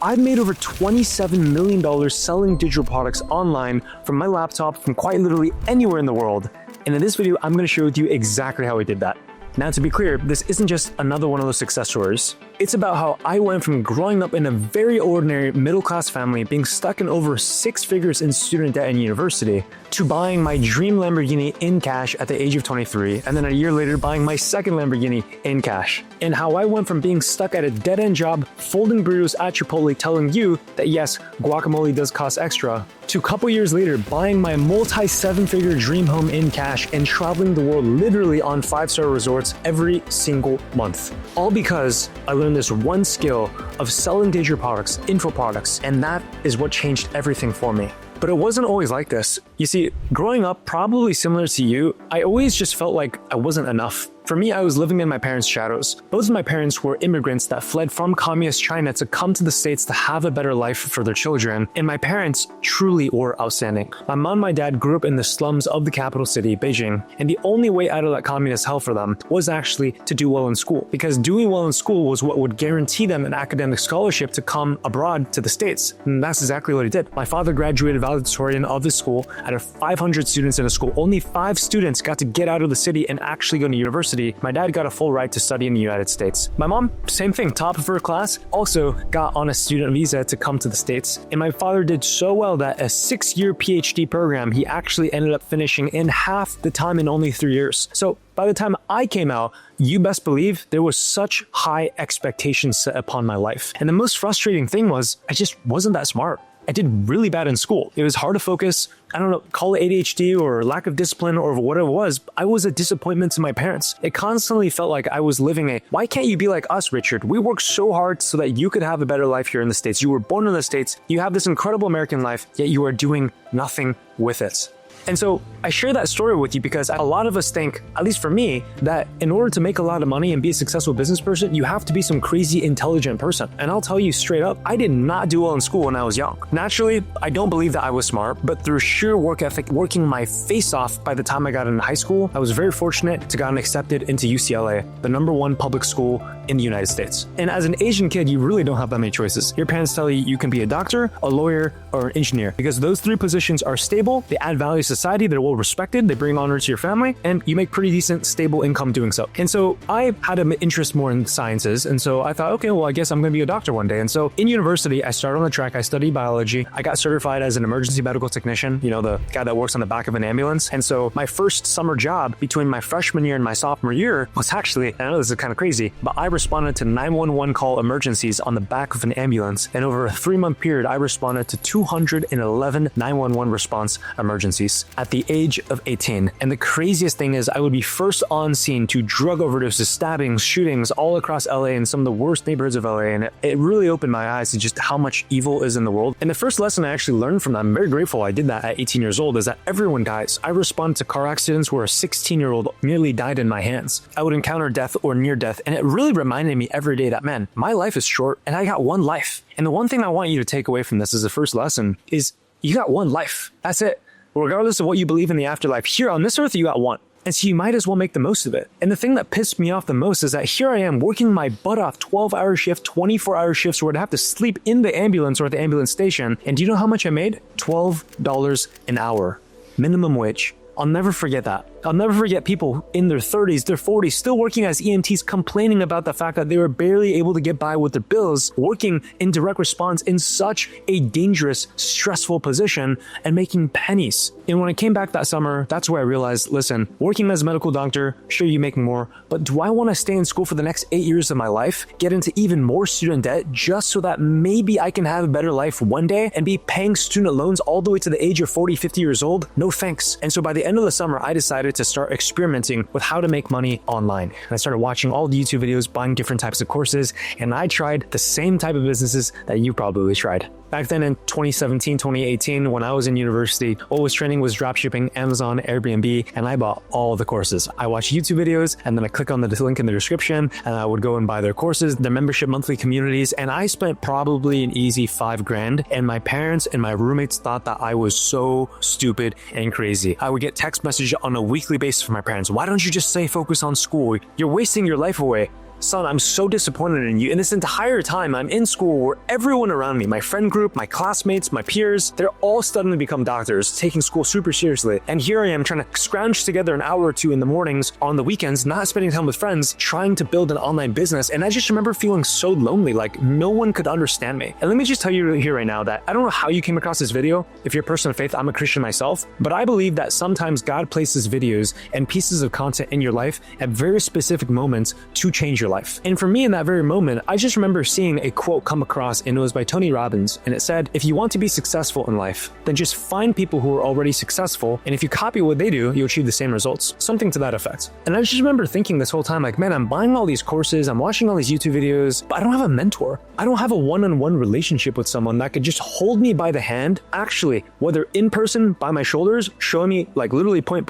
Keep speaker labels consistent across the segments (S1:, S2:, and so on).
S1: I've made over $27 million selling digital products online from my laptop from quite literally anywhere in the world. And in this video, I'm going to share with you exactly how I did that. Now, to be clear, this isn't just another one of those success stories. It's about how I went from growing up in a very ordinary middle-class family, being stuck in over 6 figures in student debt in university, to buying my dream Lamborghini in cash at the age of 23, and then a year later buying my second Lamborghini in cash. And how I went from being stuck at a dead-end job, folding burritos at Chipotle, telling you that yes, guacamole does cost extra, to a couple years later buying my multi-7-figure dream home in cash and traveling the world literally on 5-star resorts every single month. All because I learned this one skill of selling digital products, info products, and that is what changed everything for me. But it wasn't always like this. You see, growing up, probably similar to you, I always just felt like I wasn't enough. For me, I was living in my parents' shadows. Both of my parents were immigrants that fled from communist China to come to the States to have a better life for their children, and my parents truly were outstanding. My mom and my dad grew up in the slums of the capital city, Beijing, and the only way out of that communist hell for them was actually to do well in school, because doing well in school was what would guarantee them an academic scholarship to come abroad to the States, and that's exactly what he did. My father graduated valedictorian of the school. Out of 500 students in a school, only 5 students got to get out of the city and actually go to university. My dad got a full right to study in the United States. My mom, same thing, top of her class, also got on a student visa to come to the States. And my father did so well that a 6-year PhD program, he actually ended up finishing in half the time in only 3 years. So by the time I came out, you best believe there was such high expectations set upon my life. And the most frustrating thing was I just wasn't that smart. I did really bad in school. It was hard to focus. I don't know, call it ADHD or lack of discipline or what it was. I was a disappointment to my parents. It constantly felt like I was living a, why can't you be like us, Richard? We worked so hard so that you could have a better life here in the States. You were born in the States. You have this incredible American life, yet you are doing nothing with it. And so I share that story with you because a lot of us think, at least for me, that in order to make a lot of money and be a successful business person, you have to be some crazy intelligent person. And I'll tell you straight up, I did not do well in school when I was young. Naturally, I don't believe that I was smart, but through sheer work ethic, working my face off by the time I got into high school, I was very fortunate to get accepted into UCLA, the #1 public school in the United States. And as an Asian kid, you really don't have that many choices. Your parents tell you you can be a doctor, a lawyer, or an engineer because those 3 positions are stable, they add value to society, they're well respected, they bring honor to your family, and you make pretty decent, stable income doing so. And so I had an interest more in sciences, and so I thought, okay, well, I guess I'm going to be a doctor one day. And so in university, I started on the track, I studied biology, I got certified as an emergency medical technician, you know, the guy that works on the back of an ambulance. And so my first summer job between my freshman year and my sophomore year was actually, I know this is kind of crazy, but I responded to 911 call emergencies on the back of an ambulance. And over a 3-month period, I responded to 211 911 response emergencies at the age of 18. And the craziest thing is I would be first on scene to drug overdoses, stabbings, shootings all across LA in some of the worst neighborhoods of LA. And it really opened my eyes to just how much evil is in the world. And the first lesson I actually learned from that, I'm very grateful I did that at 18 years old, is that everyone dies. I respond to car accidents where a 16-year-old nearly died in my hands. I would encounter death or near death. And it really reminded me every day that, man, my life is short and I got one life. And the one thing I want you to take away from this as the first lesson is you got one life. That's it. Regardless of what you believe in the afterlife, here on this earth, you got one. And so you might as well make the most of it. And the thing that pissed me off the most is that here I am working my butt off, 12-hour shift, 24-hour shifts where I'd have to sleep in the ambulance or at the ambulance station. And do you know how much I made? $12 an hour. Minimum wage. I'll never forget that. I'll never forget people in their 30s, their 40s, still working as EMTs complaining about the fact that they were barely able to get by with their bills, working in direct response in such a dangerous, stressful position and making pennies. And when I came back that summer, that's where I realized, listen, working as a medical doctor, sure you make more, but do I want to stay in school for the next 8 years of my life, get into even more student debt just so that maybe I can have a better life one day and be paying student loans all the way to the age of 40, 50 years old? No thanks. And so by the end of the summer, I decided to start experimenting with how to make money online. And I started watching all the YouTube videos, buying different types of courses, and I tried the same type of businesses that you probably tried. Back then in 2017, 2018, when I was in university, what was trending was dropshipping, Amazon, Airbnb, and I bought all the courses. I watched YouTube videos, and then I click on the link in the description, and I would go and buy their courses, their membership monthly communities, and I spent probably an easy $5,000, and my parents and my roommates thought that I was so stupid and crazy. I would get text messages on a weekly basis from my parents. Why don't you just stay focused on school? You're wasting your life away. son, I'm so disappointed in you. And this entire time I'm in school where everyone around me, my friend group, my classmates, my peers, they're all studying to become doctors, taking school super seriously. And here I am trying to scrounge together an hour or two in the mornings, on the weekends, not spending time with friends, trying to build an online business. And I just remember feeling so lonely, like no one could understand me. And let me just tell you here right now that I don't know how you came across this video. If you're a person of faith, I'm a Christian myself, but I believe that sometimes God places videos and pieces of content in your life at very specific moments to change your life. And for me in that very moment, I just remember seeing a quote come across, and it was by Tony Robbins. And it said, if you want to be successful in life, then just find people who are already successful. And if you copy what they do, you'll achieve the same results. Something to that effect. And I just remember thinking this whole time, like, man, I'm buying all these courses, I'm watching all these YouTube videos, but I don't have a mentor. I don't have a one-on-one relationship with someone that could just hold me by the hand, actually, whether in person, by my shoulders, showing me like literally point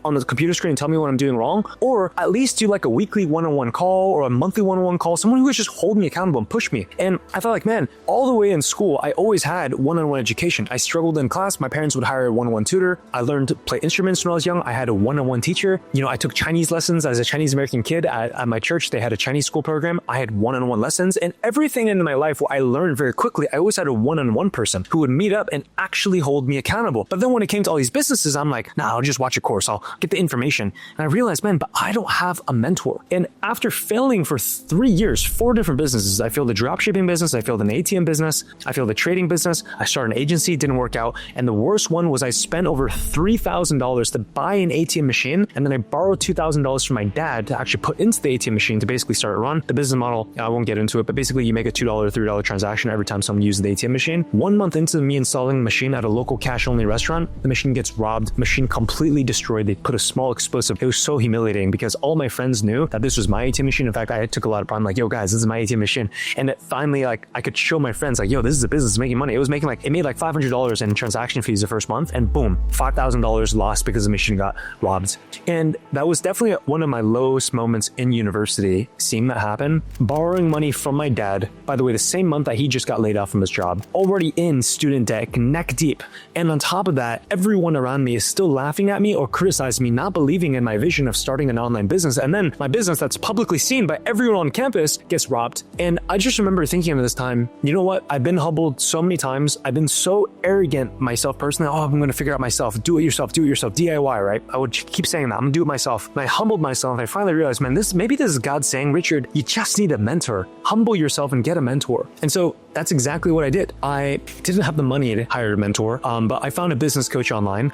S1: on the computer screen and tell me what I'm doing wrong, or at least do like a weekly one-on-one call or a monthly one-on-one call, someone who would just hold me accountable and push me. And I thought like, man, all the way in school, I always had one-on-one education. I struggled in class. My parents would hire a one-on-one tutor. I learned to play instruments when I was young. I had a one-on-one teacher. You know, I took Chinese lessons as a Chinese American kid at my church. They had a Chinese school program. I had one-on-one lessons, and everything in my life where I learned very quickly, I always had a one-on-one person who would meet up and actually hold me accountable. But then when it came to all these businesses, I'm like, nah, I'll just watch a course. I'll get the information. And I realized, man, but I don't have a mentor. And after failing for 3 years, 4 different businesses, I failed the dropshipping business, I failed an ATM business, I failed the trading business, I started an agency, didn't work out. And the worst one was I spent over $3,000 to buy an ATM machine. And then I borrowed $2,000 from my dad to actually put into the ATM machine to basically start a run. The business model, I won't get into it, but basically you make a $2, $3 transaction every time someone uses the ATM machine. 1 month into me installing the machine at a local cash-only restaurant, the machine gets robbed, machine completely destroyed. They put a small explosive. It was so humiliating because all my friends knew that this was my ATM machine. In fact, I took a lot of pride. I'm like, yo guys, this is my ATM machine. And it finally, like, I could show my friends like, yo, this is a business making money. It made like $500 in transaction fees the first month, and boom, $5,000 lost because the machine got robbed. And that was definitely one of my lowest moments in university, seeing that happen. Borrowing money from my dad, by the way, the same month that he just got laid off from his job, already in student debt, neck deep. And on top of that, everyone around me is still laughing at me or criticizing me, not believing in my vision of starting an online business. And then my business that's publicly seen by everyone on campus gets robbed. And I just remember thinking at this time, you know what? I've been humbled so many times. I've been so arrogant myself personally. Oh, I'm going to figure out myself. Do it yourself, DIY, right? I would keep saying that. I'm going to do it myself. And I humbled myself. And I finally realized, man, maybe this is God saying, Richard, you just need a mentor. Humble yourself and get a mentor. And so that's exactly what I did. I didn't have the money to hire a mentor, but I found a business coach online,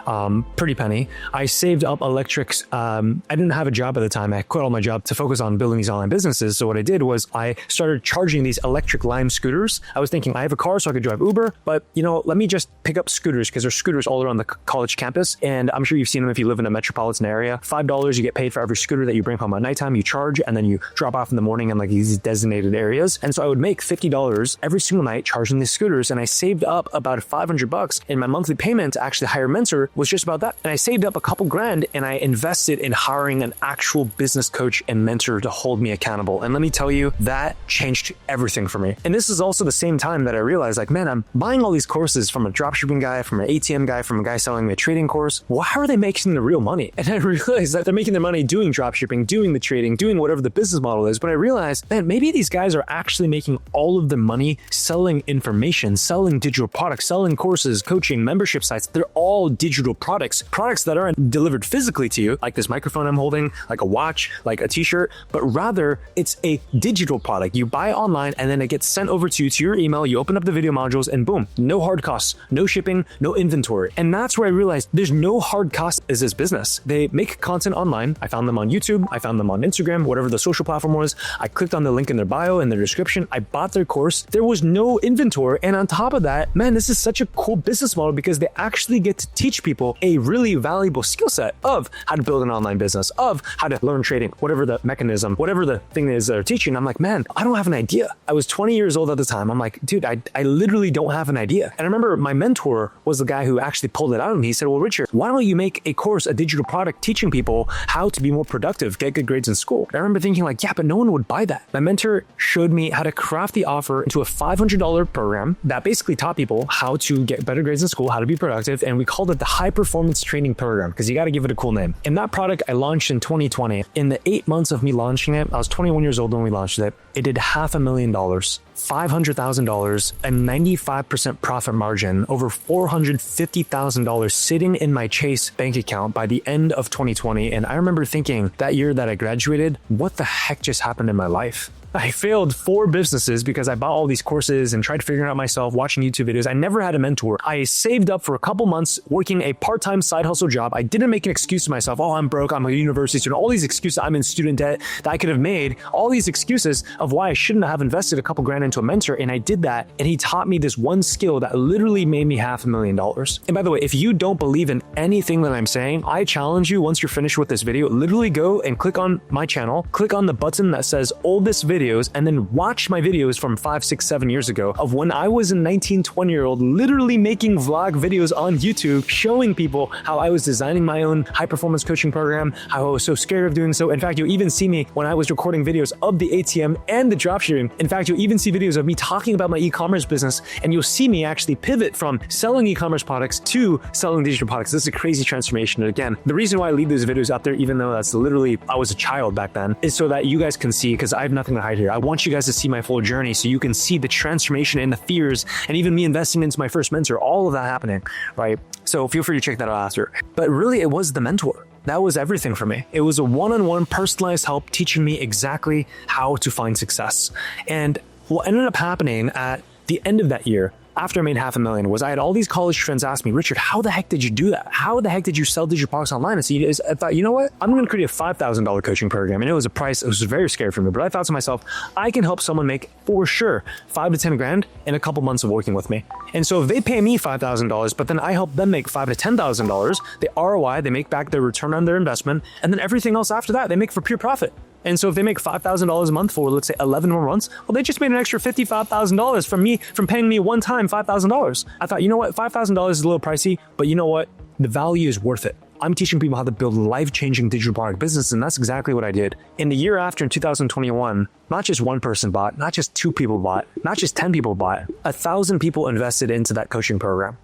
S1: pretty penny. I saved up electrics. I didn't have a job at the time. I quit all my job to focus on building these online businesses. So what I did was I started charging these electric Lime scooters. I was thinking I have a car so I could drive Uber, but you know, let me just pick up scooters because there's scooters all around the college campus. And I'm sure you've seen them if you live in a metropolitan area. $5 you get paid for every scooter that you bring home at nighttime. You charge and then you drop off in the morning in like these designated areas. And so I would make $50 every single night charging these scooters. And I saved up about $500, and my monthly payment to actually hire a mentor was just about that. And I saved up a couple grand and I invested in hiring an actual business coach and mentor to hold me accountable. And let me tell you, that changed everything for me. And this is also the same time that I realized, like, man, I'm buying all these courses from a dropshipping guy, from an ATM guy, from a guy selling me a trading course. Why are they making the real money? And I realized that they're making their money doing dropshipping, doing the trading, doing whatever the business model is. But I realized, man, maybe these guys are actually making all of their money selling information, selling digital products, selling courses, coaching, membership sites. They're all digital products that aren't delivered physically to you, like this microphone I'm holding, like a watch, like a t-shirt, but rather it's a digital product. You buy it online and then it gets sent over to you to your email. You open up the video modules and boom, no hard costs, no shipping, no inventory. And that's where I realized there's no hard cost as this business. They make content online. I found them on YouTube. I found them on Instagram, whatever the social platform was. I clicked on the link in their bio, in their description. I bought their course. There was no inventory. And on top of that, man, this is such a cool business model because they actually get to teach people a really valuable skill set of how to build an online business, of how to learn trading, whatever the mechanism, whatever the thing is they're teaching. I'm like, man, I don't have an idea. I was 20 years old at the time. I'm like, dude, I literally don't have an idea. And I remember my mentor was the guy who actually pulled it out of me. He said, well, Richard, why don't you make a course, a digital product teaching people how to be more productive, get good grades in school? And I remember thinking like, yeah, but no one would buy that. My mentor showed me how to craft the offer into a $500 $500 program that basically taught people how to get better grades in school, how to be productive, and we called it the High Performance Training Program because you got to give it a cool name. And that product I launched in 2020. In the 8 months of me launching it, I was 21 years old when we launched it. It did $500,000, $500,000, a 95% profit margin, over $450,000 sitting in my Chase bank account by the end of 2020. And I remember thinking that year that I graduated, what the heck just happened in my life? I failed 4 businesses because I bought all these courses and tried figuring out myself, watching YouTube videos. I never had a mentor. I saved up for a couple months working a part-time side hustle job. I didn't make an excuse to myself. Oh, I'm broke. I'm a university student. All these excuses. I'm in student debt that I could have made. All these excuses of why I shouldn't have invested a couple grand into a mentor. And I did that. And he taught me this one skill that literally made me $500,000. And by the way, if you don't believe in anything that I'm saying, I challenge you, once you're finished with this video, literally go and click on my channel, click on the button that says oldest videos, and then watch my videos from 5, 6, 7 years ago of when I was a 19, 20-year-old literally making vlog videos on YouTube, showing people how I was designing my own high-performance coaching program, how I was so scared of doing so. In fact, you'll even see me when I was recording videos of the ATM and the dropshipping. In fact, you'll even see videos of me talking about my e-commerce business, and you'll see me actually pivot from selling e-commerce products to selling digital products. This is a crazy transformation. And again, the reason why I leave those videos out there, even though that's literally, I was a child back then, is so that you guys can see, because I have nothing to hide here. I want you guys to see my full journey so you can see the transformation and the fears and even me investing into my first mentor, all of that happening, right? So feel free to check that out after. But really, it was the mentor. That was everything for me. It was a one-on-one personalized help teaching me exactly how to find success. And what ended up happening at the end of that year, after I made $500,000, was I had all these college friends ask me, Richard, how the heck did you do that? How the heck did you sell digital products online? And so I thought, you know what? I'm going to create a $5,000 coaching program. And it was a price, it was very scary for me, but I thought to myself, I can help someone make, for sure, 5 to 10 grand in a couple months of working with me. And so if they pay me $5,000, but then I help them make $5,000 to $10,000, the ROI, they make back their return on their investment, and then everything else after that, they make for pure profit. And so if they make $5,000 a month for, let's say, 11 more months, well, they just made an extra $55,000 from paying me one time $5,000. I thought, you know what? $5,000 is a little pricey, but you know what? The value is worth it. I'm teaching people how to build life-changing digital product business, and that's exactly what I did. In the year after, in 2021, not just one person bought, not just 2 people bought, not just 10 people bought, 1,000 people invested into that coaching program.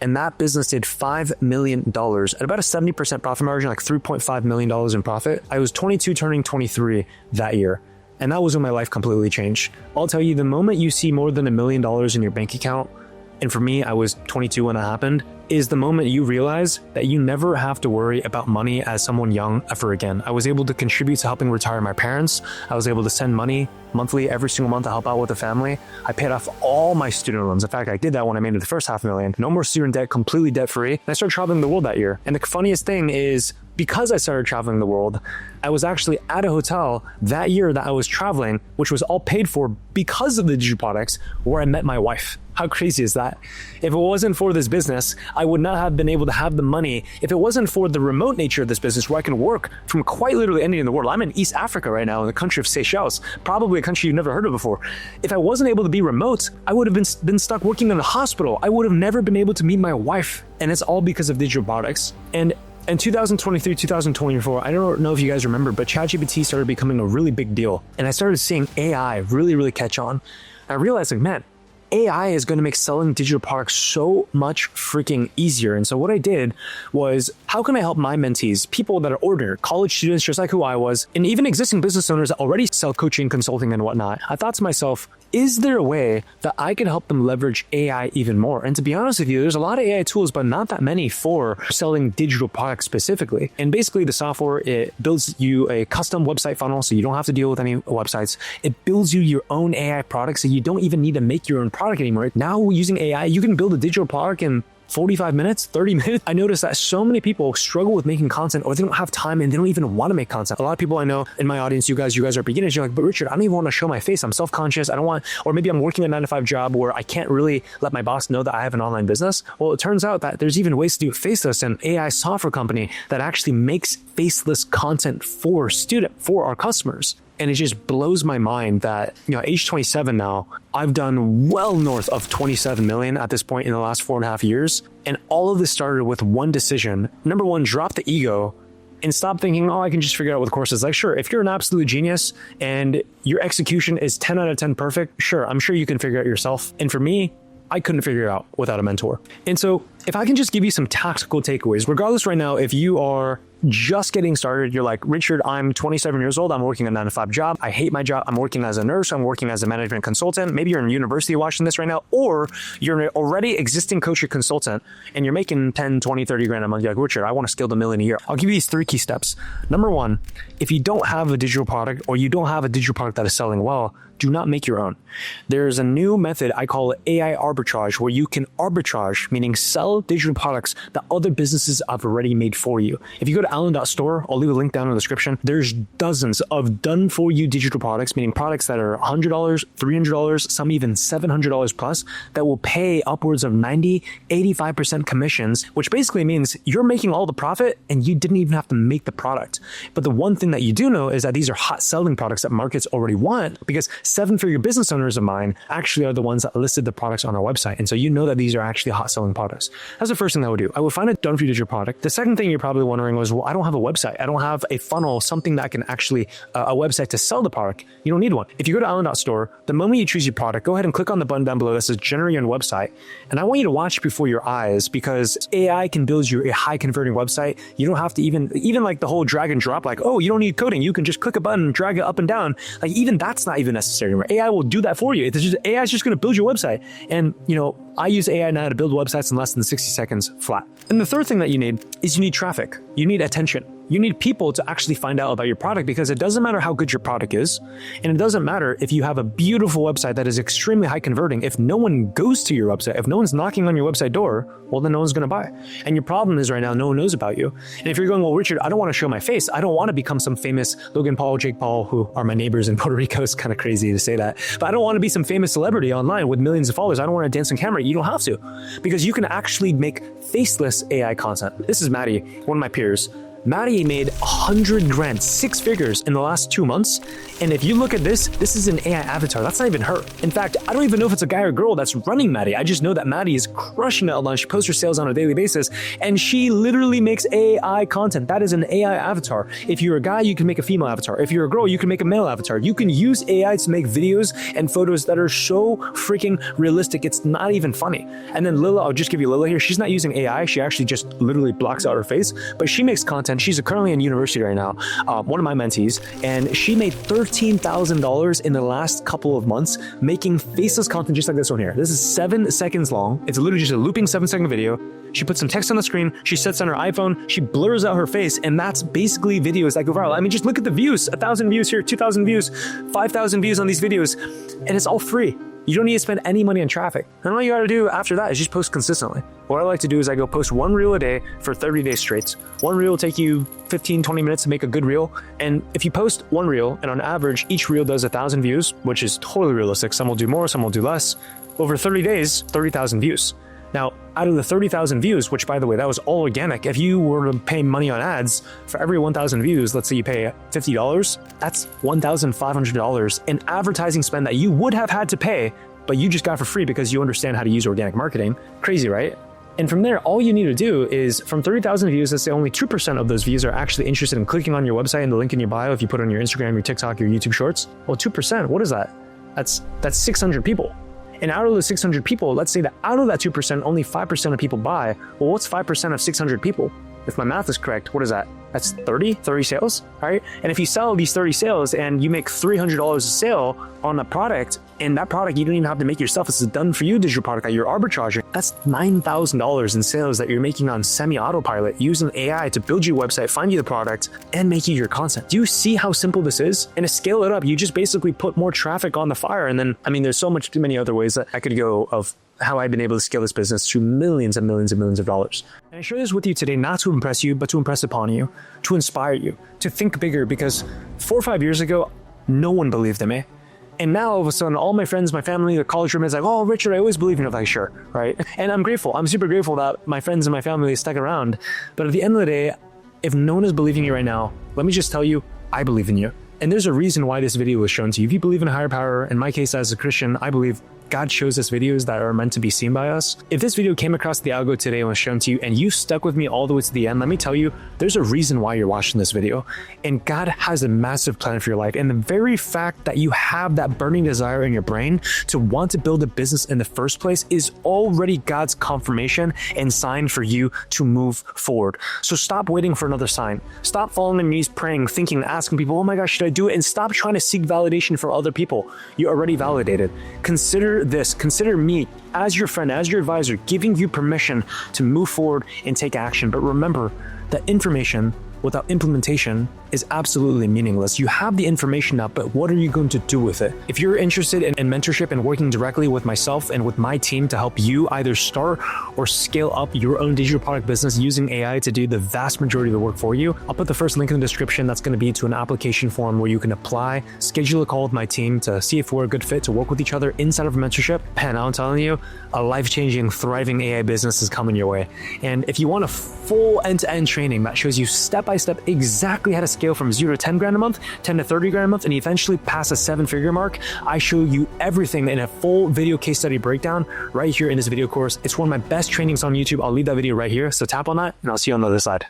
S1: And that business did $5 million at about a 70% profit margin, like $3.5 million in profit. I was 22 turning 23 that year. And that was when my life completely changed. I'll tell you, the moment you see more than $1 million in your bank account, and for me, I was 22 when that happened, is the moment you realize that you never have to worry about money as someone young ever again. I was able to contribute to helping retire my parents. I was able to send money monthly every single month to help out with the family. I paid off all my student loans. In fact, I did that when I made it the first $500,000. No more student debt, completely debt free. And I started traveling the world that year. And the funniest thing is, because I started traveling the world, I was actually at a hotel that year that I was traveling, which was all paid for because of the digital products, where I met my wife. How crazy is that? If it wasn't for this business, I would not have been able to have the money. If it wasn't for the remote nature of this business, where I can work from quite literally anywhere in the world. I'm in East Africa right now, in the country of Seychelles, probably a country you've never heard of before. If I wasn't able to be remote, I would have been stuck working in a hospital. I would have never been able to meet my wife. And it's all because of digital products. And in 2023, 2024, I don't know if you guys remember, but ChatGPT started becoming a really big deal. And I started seeing AI really catch on. I realized, like, man, AI is going to make selling digital products so much freaking easier. And so what I did was, how can I help my mentees, people that are ordinary, college students just like who I was, and even existing business owners that already sell coaching, consulting, and whatnot? I thought to myself, is there a way that I can help them leverage AI even more? And to be honest with you, there's a lot of AI tools, but not that many for selling digital products specifically. And basically the software, it builds you a custom website funnel so you don't have to deal with any websites. It builds you your own AI product so you don't even need to make your own product anymore. Now using AI, you can build a digital product in 45 minutes, 30 minutes. I noticed that so many people struggle with making content, or they don't have time and they don't even want to make content. A lot of people I know in my audience, you guys are beginners. You're like, but Richard, I don't even want to show my face. I'm self-conscious. I don't want, or maybe I'm working a 9-to-5 job where I can't really let my boss know that I have an online business. Well, it turns out that there's even ways to do it faceless, and AI software company that actually makes faceless content for our customers. And it just blows my mind that, age 27 now, I've done well north of 27 million at this point in the last 4.5 years. And all of this started with one decision. Number one, drop the ego and stop thinking, oh, I can just figure it out with courses. Like, sure, if you're an absolute genius and your execution is 10 out of 10 perfect, sure, I'm sure you can figure it out yourself. And for me, I couldn't figure it out without a mentor. And so if I can just give you some tactical takeaways, regardless right now, if you are just getting started, you're like, Richard, I'm 27 years old. I'm working a 9-to-5 job. I hate my job. I'm working as a nurse. I'm working as a management consultant. Maybe you're in university watching this right now, or you're an already existing coach or consultant and you're making 10, 20, 30 grand a month. You're like, Richard, I want to scale to $1 million a year. I'll give you these 3 key steps. Number 1, if you don't have a digital product or you don't have a digital product that is selling well, do not make your own. There's a new method I call it AI arbitrage, where you can arbitrage, meaning sell digital products that other businesses have already made for you. If you go to allen.store, I'll leave a link down in the description. There's dozens of done for you digital products, meaning products that are $100, $300, some even $700 plus, that will pay upwards of 90, 85% commissions, which basically means you're making all the profit and you didn't even have to make the product. But the one thing that you do know is that these are hot selling products that markets already want, because 7-figure business owners of mine actually are the ones that listed the products on our website. And so you know that these are actually hot selling products. That's the first thing I would do. I would find a done for you digital product. The second thing you're probably wondering was, well, I don't have a website. I don't have a funnel, something that can actually, a website to sell the product. You don't need one. If you go to allen.store, the moment you choose your product, go ahead and click on the button down below that says generate your own website. And I want you to watch before your eyes, because AI can build you a high converting website. You don't have to even like the whole drag and drop, like, oh, you don't need coding. You can just click a button, drag it up and down. Like, even that's not even necessary anymore. AI will do that for you. AI is just going to build your website. And, you know, I use AI now to build websites in less than 60 seconds flat. And the third thing that you need is you need traffic. You need attention. You need people to actually find out about your product, because it doesn't matter how good your product is. And it doesn't matter if you have a beautiful website that is extremely high converting. If no one goes to your website, if no one's knocking on your website door, well, then no one's going to buy. And your problem is right now, no one knows about you. And if you're going, well, Richard, I don't want to show my face. I don't want to become some famous Logan Paul, Jake Paul, who are my neighbors in Puerto Rico. It's kind of crazy to say that. But I don't want to be some famous celebrity online with millions of followers. I don't want to dance on camera. You don't have to, because you can actually make faceless AI content. This is Maddie, one of my peers. Maddie made 100 grand, 6 figures in the last 2 months. And if you look at this, this is an AI avatar. That's not even her. In fact, I don't even know if it's a guy or girl that's running Maddie. I just know that Maddie is crushing it online. She posts her sales on a daily basis, and she literally makes AI content. That is an AI avatar. If you're a guy, you can make a female avatar. If you're a girl, you can make a male avatar. You can use AI to make videos and photos that are so freaking realistic. It's not even funny. And then Lila, I'll just give you Lila here. She's not using AI. She actually just literally blocks out her face, but she makes content. She's currently in university right now, one of my mentees, and she made $13,000 in the last couple of months making faceless content just like this one here. This is 7 seconds long. It's literally just a looping 7-second video. She puts some text on the screen, she sets on her iPhone, she blurs out her face, and that's basically videos that go viral. I mean, just look at the views, 1,000 views here, 2,000 views, 5,000 views on these videos, and it's all free. You don't need to spend any money on traffic. And all you gotta do after that is just post consistently. What I like to do is I go post 1 reel a day for 30 days straight. 1 reel will take you 15, 20 minutes to make a good reel. And if you post 1 reel, and on average, each reel does 1,000 views, which is totally realistic. Some will do more, some will do less. Over 30 days, 30,000 views. Now, out of the 30,000 views, which by the way, that was all organic. If you were to pay money on ads for every 1,000 views, let's say you pay $50, that's $1,500 in advertising spend that you would have had to pay, but you just got for free because you understand how to use organic marketing. Crazy, right? And from there, all you need to do is from 30,000 views, let's say only 2% of those views are actually interested in clicking on your website and the link in your bio if you put it on your Instagram, your TikTok, your YouTube shorts. Well, 2%, what is that? That's 600 people. And out of the 600 people, let's say that out of that 2%, only 5% of people buy. Well, what's 5% of 600 people? If my math is correct, what is that? That's 30 sales, right? And if you sell these 30 sales and you make $300 a sale on a product, and that product you don't even have to make yourself, it's a done for you digital product that you're arbitraging, that's $9,000 in sales that you're making on semi-autopilot using AI to build your website, find you the product, and make you your content. Do you see how simple this is? And to scale it up, you just basically put more traffic on the fire. And then, I mean, there's so many other ways that I could go of how I've been able to scale this business to millions and millions and millions of dollars. And I share this with you today, not to impress you, but to impress upon you, to inspire you, to think bigger, because 4 or 5 years ago, no one believed in me. And now all of a sudden, all my friends, my family, the college roommates, like, oh, Richard, I always believe in you. Like, sure, right? And I'm grateful. I'm super grateful that my friends and my family stuck around. But at the end of the day, if no one is believing you right now, let me just tell you, I believe in you. And there's a reason why this video was shown to you. If you believe in a higher power, in my case as a Christian, I believe God shows us videos that are meant to be seen by us. If this video came across the algo today and was shown to you and you stuck with me all the way to the end, let me tell you, there's a reason why you're watching this video. And God has a massive plan for your life. And the very fact that you have that burning desire in your brain to want to build a business in the first place is already God's confirmation and sign for you to move forward. So stop waiting for another sign. Stop falling on your knees praying, thinking, asking people, oh my gosh, should I do it? And stop trying to seek validation from other people. You're already validated. Consider this, consider me as your friend, as your advisor, giving you permission to move forward and take action. But remember that information without implementation is absolutely meaningless. You have the information now, but what are you going to do with it? If you're interested in mentorship and working directly with myself and with my team to help you either start or scale up your own digital product business using AI to do the vast majority of the work for you, I'll put the first link in the description. That's going to be to an application form where you can apply, schedule a call with my team to see if we're a good fit to work with each other inside of a mentorship. And I'm telling you, a life-changing, thriving AI business is coming your way. And if you want a full end-to-end training that shows you step-by-step exactly how to scale from 0 to 10 grand a month, 10 to 30 grand a month, and eventually pass a 7-figure mark, I show you everything in a full video case study breakdown right here in this video course. It's one of my best trainings on YouTube. I'll leave that video right here. So tap on that and I'll see you on the other side.